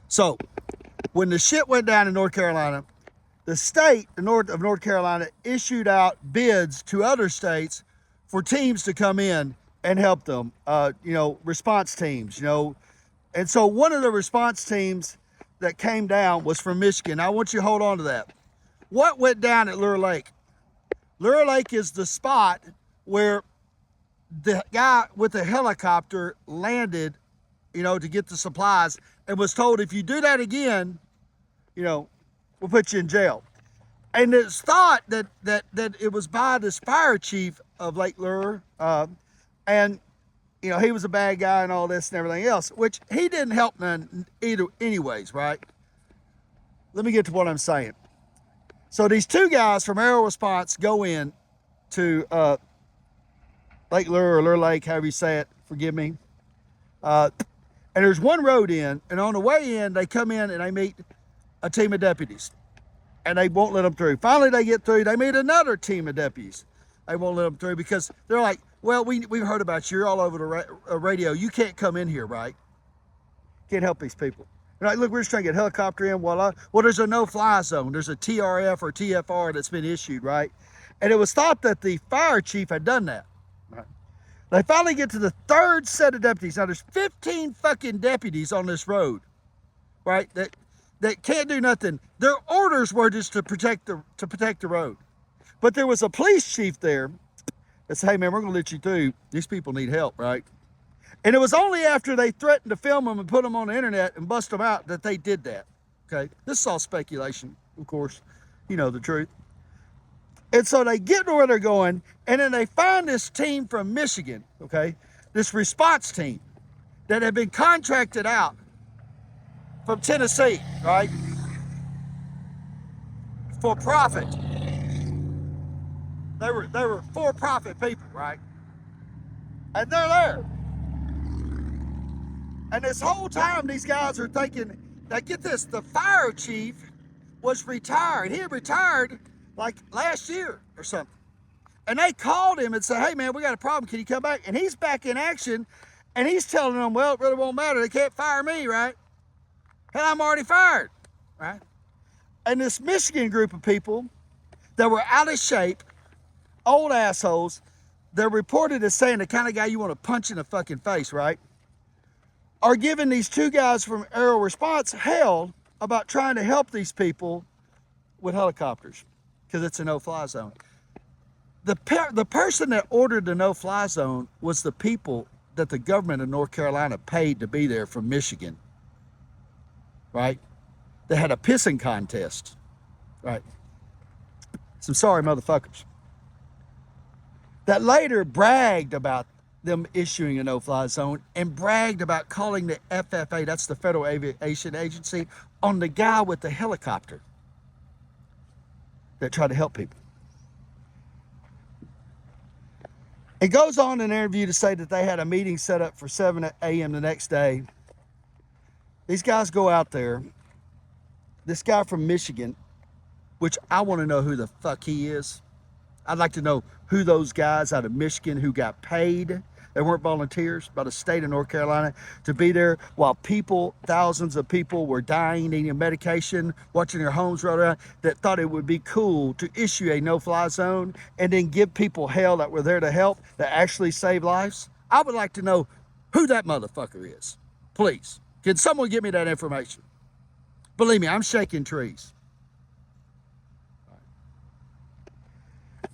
So when the shit went down in North Carolina, the state of North Carolina issued out bids to other states for teams to come in and help them, response teams, And so one of the response teams that came down was from Michigan. I want you to hold on to that. What went down at Lure Lake? Lure Lake is the spot where the guy with the helicopter landed, to get the supplies, and was told, if you do that again, we'll put you in jail. And it's thought that it was by this fire chief of Lake Lure, and he was a bad guy and all this and everything else, which he didn't help none either anyways, right? Let me get to what I'm saying. So these two guys from Aerial Response go in to Lake Lure or Lure Lake, however you say it, forgive me. And there's one road in, and on the way in, they come in and they meet a team of deputies, and they won't let them through. Finally, they get through. They meet another team of deputies. They won't let them through because they're like, well, we've heard about you. You're all over the radio. You can't come in here, right? Can't help these people. They're like, look, we're just trying to get a helicopter in. Well, there's a no-fly zone. There's a TRF or TFR that's been issued, right? And it was thought that the fire chief had done that. Right? They finally get to the third set of deputies. Now, there's 15 fucking deputies on this road, right? That can't do nothing. Their orders were just to protect the road. But there was a police chief there that said, hey, man, we're going to let you through. These people need help, right? And it was only after they threatened to film them and put them on the internet and bust them out that they did that, okay? This is all speculation, of course. You know the truth. And so they get to where they're going, and then they find this team from Michigan, okay? This response team that had been contracted out from Tennessee, right? For profit. They were for-profit people, right? And they're there. And this whole time, these guys are thinking, now get this, the fire chief was retired. He had retired like last year or something. And they called him and said, hey man, we got a problem, can you come back? And he's back in action, and he's telling them, well, it really won't matter, they can't fire me, right? And I'm already fired, right? And this Michigan group of people that were out of shape, old assholes, they're reported as saying the kind of guy you want to punch in the fucking face, right? Are giving these two guys from Aerial Response hell about trying to help these people with helicopters because it's a no-fly zone. The person that ordered the no-fly zone was the people that the government of North Carolina paid to be there from Michigan, right? They had a pissing contest, right? Some sorry motherfuckers that later bragged about them issuing a no-fly zone and bragged about calling the FFA, that's the Federal Aviation Agency, on the guy with the helicopter that tried to help people. It goes on in an interview to say that they had a meeting set up for 7 a.m. the next day. These guys go out there. This guy from Michigan, which I want to know who the fuck he is. I'd like to know who those guys out of Michigan who got paid, they weren't volunteers, by the state of North Carolina to be there while people, thousands of people were dying, needing medication, watching their homes run around, that thought it would be cool to issue a no-fly zone and then give people hell that were there to help, that actually save lives. I would like to know who that motherfucker is. Please, can someone give me that information? Believe me, I'm shaking trees.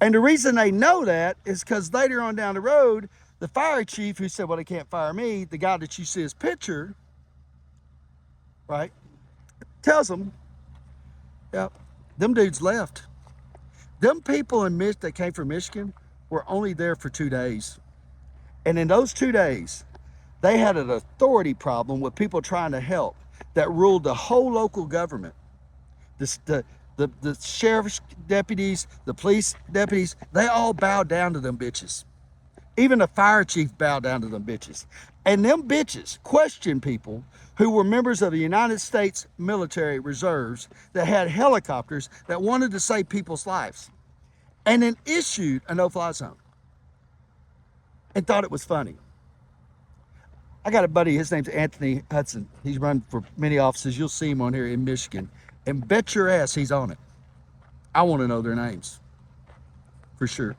And the reason they know that is because later on down the road, the fire chief who said, well, they can't fire me, the guy that you see his picture, right, tells them, yep, them dudes left. Them people in that came from Michigan were only there for 2 days. And in those 2 days, they had an authority problem with people trying to help that ruled the whole local government. The sheriff's deputies, the police deputies, they all bowed down to them bitches. Even the fire chief bowed down to them bitches. And them bitches questioned people who were members of the United States military reserves that had helicopters that wanted to save people's lives, and then issued a no-fly zone and thought it was funny. I got a buddy, his name's Anthony Hudson. He's run for many offices. You'll see him on here in Michigan. And bet your ass he's on it. I want to know their names. For sure.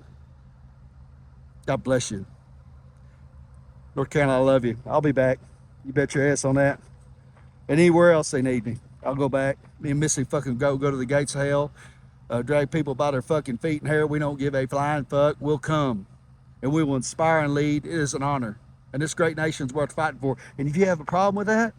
God bless you. North Carolina, I love you. I'll be back. You bet your ass on that. And anywhere else they need me, I'll go back. Me and Missy fucking go to the gates of hell, drag people by their fucking feet and hair. We don't give a flying fuck. We'll come. And we will inspire and lead. It is an honor. And this great nation's worth fighting for. And if you have a problem with that,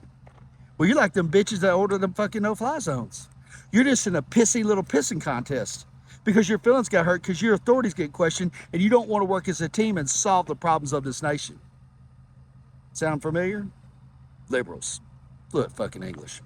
well, you're like them bitches that order them fucking no-fly zones. You're just in a pissy little pissing contest because your feelings got hurt because your authorities get questioned and you don't want to work as a team and solve the problems of this nation. Sound familiar? Liberals. Fluent fucking English.